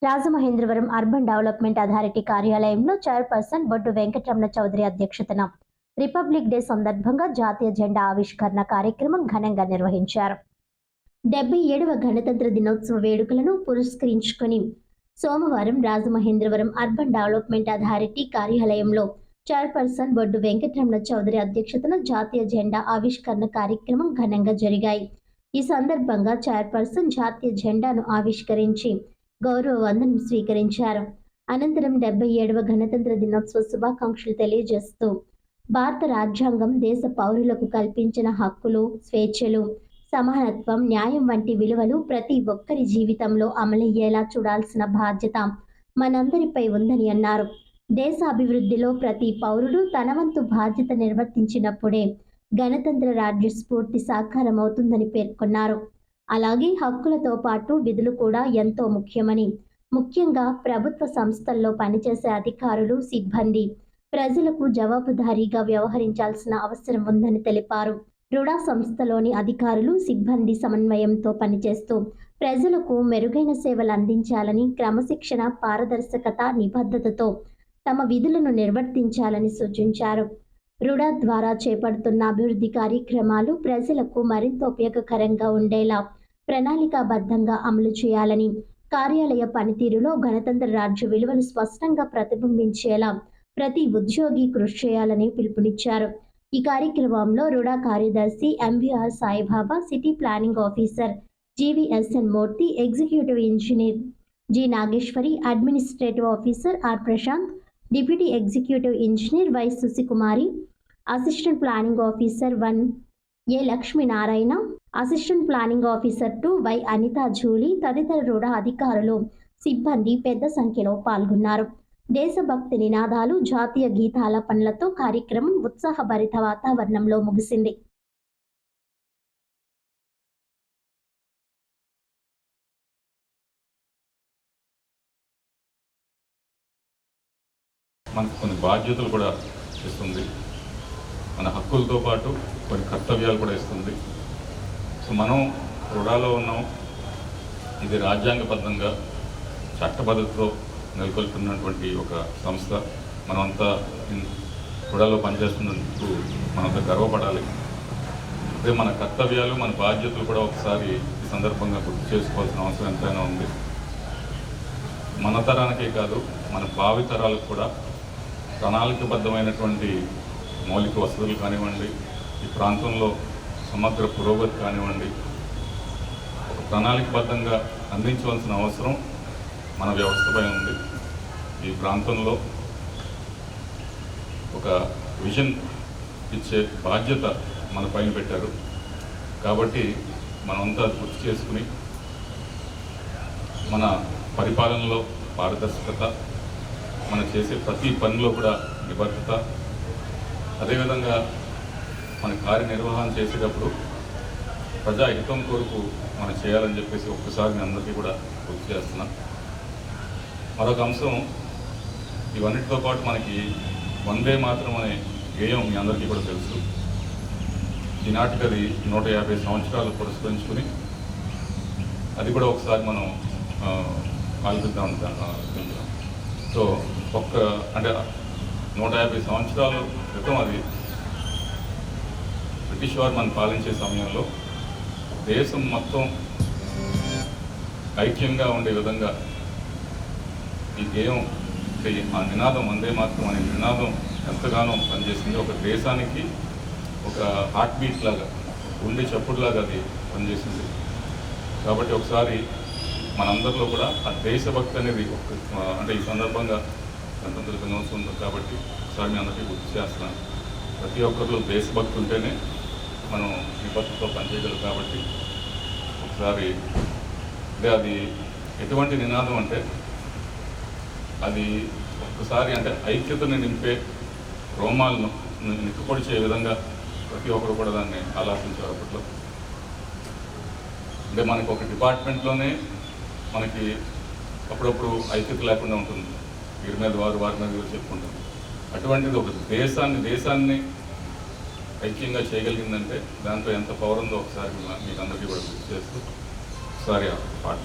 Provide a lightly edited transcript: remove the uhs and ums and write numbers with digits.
Rajamahendravaram urban development authority కార్యాలయంలో chairperson బొడ్డు వెంకటరమణ చౌదరి అధ్యక్షతన republic day సందర్భంగా జాతీయ జెండా ఆవిష్కరణ కార్యక్రమం ఘనంగా నిర్వహించారు. 77వ గణతంత్ర దినోత్సవ వేడుకలను పురస్కరించుకొని సోమవారం రాజమహేంద్రవరం అర్బన్ డెవలప్మెంట్ అథారిటీ కార్యాలయంలో చైర్పర్సన్ బొడ్డు వెంకటరమణ చౌదరి అధ్యక్షతన జాతీయ జెండా ఆవిష్కరణ కార్యక్రమం ఘనంగా జరిగాయి. ఈ సందర్భంగా చైర్పర్సన్ జాతీయ జెండాను ఆవిష్కరించి గౌరవ వందనం స్వీకరించారు. అనంతరం 77వ గణతంత్ర దినోత్సవ శుభాకాంక్షలు తెలియజేస్తూ భారత రాజ్యాంగం దేశ పౌరులకు కల్పించిన హక్కులు, స్వేచ్ఛలు, సమానత్వం, న్యాయం వంటి విలువలు ప్రతి ఒక్కరి జీవితంలో అమలయ్యేలా చూడాల్సిన బాధ్యత మనందరిపై ఉందని అన్నారు. దేశ అభివృద్ధిలో ప్రతి పౌరుడు తన వంతు బాధ్యత నిర్వర్తించినప్పుడే గణతంత్ర రాజ్య స్ఫూర్తి సాకారమవుతుందని పేర్కొన్నారు. అలాగే హక్కులతో పాటు విధులు కూడా ఎంతో ముఖ్యమని, ముఖ్యంగా ప్రభుత్వ సంస్థల్లో పనిచేసే అధికారులు, సిబ్బంది ప్రజలకు జవాబుదారీగా వ్యవహరించాల్సిన అవసరం ఉందని తెలిపారు. రుడా సంస్థలోని అధికారులు, సిబ్బంది సమన్వయంతో పనిచేస్తూ ప్రజలకు మెరుగైన సేవలు అందించాలని, క్రమశిక్షణ, పారదర్శకత, నిబద్ధతతో తమ విధులను నిర్వర్తించాలని సూచించారు. రుడా ద్వారా చేపడుతున్న అభివృద్ధి కార్యక్రమాలు ప్రజలకు మరింత ఉపయోగకరంగా ఉండేలా ప్రణాళికాబద్ధంగా అమలు చేయాలని, కార్యాలయ పనితీరులో గణతంత్ర రాజ్య విలువలు స్పష్టంగా ప్రతిబింబించేలా ప్రతి ఉద్యోగి కృషి చేయాలని పిలుపునిచ్చారు. ఈ కార్యక్రమంలో రుడా కార్యదర్శి MVR Saibaba, city planning officer GVSN Murthy, executive engineer G Nageswari, administrative officer R Prashanth, deputy executive engineer Y Sushikumari, assistant planning officer 1 A Lakshminarayana, assistant planning officer 2 Y Anitha Julie తదితర రుడా అధికారులు, సిబ్బంది పెద్ద సంఖ్యలో పాల్గొన్నారు. దేశభక్తి నినాదాలు, జాతీయ గీతాలాపనలతో కార్యక్రమం ఉత్సాహభరిత వాతావరణంలో ముగిసింది. మనకు కొన్ని బాధ్యతలు కూడా ఇస్తుంది, మన హక్కులతో పాటు కొన్ని కర్తవ్యాలు కూడా ఇస్తుంది. సో మనం రుడాలో ఉన్నాం. ఇది రాజ్యాంగబద్ధంగా చట్టబద్ధతతో నెలకొల్పుతున్నటువంటి ఒక సంస్థ. మనమంతా రుడాలో పనిచేస్తున్నందుకు మనంతా గర్వపడాలి. అదే మన కర్తవ్యాలు, మన బాధ్యతలు కూడా ఒకసారి ఈ సందర్భంగా గుర్తు చేసుకోవాల్సిన అవసరం ఎంతైనా ఉంది. మన తరానికే కాదు, మన భావితరాలకు కూడా ప్రణాళికబద్ధమైనటువంటి మౌలిక వసతులు కానివ్వండి, ఈ ప్రాంతంలో సమగ్ర పురోగతి కానివ్వండి, ఒక ప్రణాళికబద్ధంగా అందించవలసిన అవసరం మన వ్యవస్థపై ఉంది. ఈ ప్రాంతంలో ఒక విజన్ ఇచ్చే బాధ్యత మన పైన పెట్టారు. కాబట్టి మనమంతా గుర్తు చేసుకుని మన పరిపాలనలో పారదర్శకత, మనం చేసే ప్రతి పనిలో కూడా నిబద్ధత, అదేవిధంగా మన కార్యనిర్వహణ చేసేటప్పుడు ప్రజాహితం కొరకు మనం చేయాలని చెప్పేసి ఒక్కసారి మీ అందరికీ కూడా గుర్తు చేస్తున్నాం. మరొక అంశం, ఇవన్నిటితో పాటు మనకి వందే మాత్రం అనే గేయం మీ అందరికీ కూడా తెలుసు. ఈనాటికి అది 150 సంవత్సరాలు పురస్కరించుకుని అది కూడా ఒకసారి మనం ఆలోచిద్దాం. సో అంటే 150 సంవత్సరాల క్రితం అది బ్రిటిష్ వారు మనం పాలించే సమయంలో దేశం మొత్తం ఐక్యంగా ఉండే విధంగా ఈ గేయం, ఆ నినాదం, వందే మాత్రం అనే నినాదం ఎంతగానో పనిచేసింది. ఒక దేశానికి ఒక హార్ట్ బీట్ లాగా, ఉండే చప్పుడులాగా అది పనిచేసింది. కాబట్టి ఒకసారి మనందరిలో కూడా ఆ దేశభక్తి అనేది అంటే ఈ సందర్భంగా గణతంత్ర దినోత్సవం ఉంది కాబట్టి ఒకసారి మీ అందరికీ గుర్తు చేస్తున్నాను. ప్రతి ఒక్కరిలో దేశభక్తి ఉంటేనే మనం నిబద్ధతతో పనిచేయగలం. కాబట్టి ఒకసారి అది ఎటువంటి నినాదం అంటే అది ఒక్కసారి అంటే ఐక్యతని నింపే, రోమాలను నిక్కుపొడిచే విధంగా ప్రతి ఒక్కరు కూడా దాన్ని ఆలోచించారు. అప్పట్లో అంటే మనకు ఒక డిపార్ట్మెంట్లోనే మనకి అప్పుడప్పుడు ఐక్యత లేకుండా ఉంటుంది. వీరి మీద వారు, వారి మీద వీరు చెప్పుకుంటారు. అటువంటిది ఒక దేశాన్ని ఐక్యంగా చేయగలిగిందంటే దాంట్లో ఎంత పవర్ ఉందో ఒకసారి మీకు అందరికీ కూడా గుర్తు చేస్తూ ఒకసారి పాట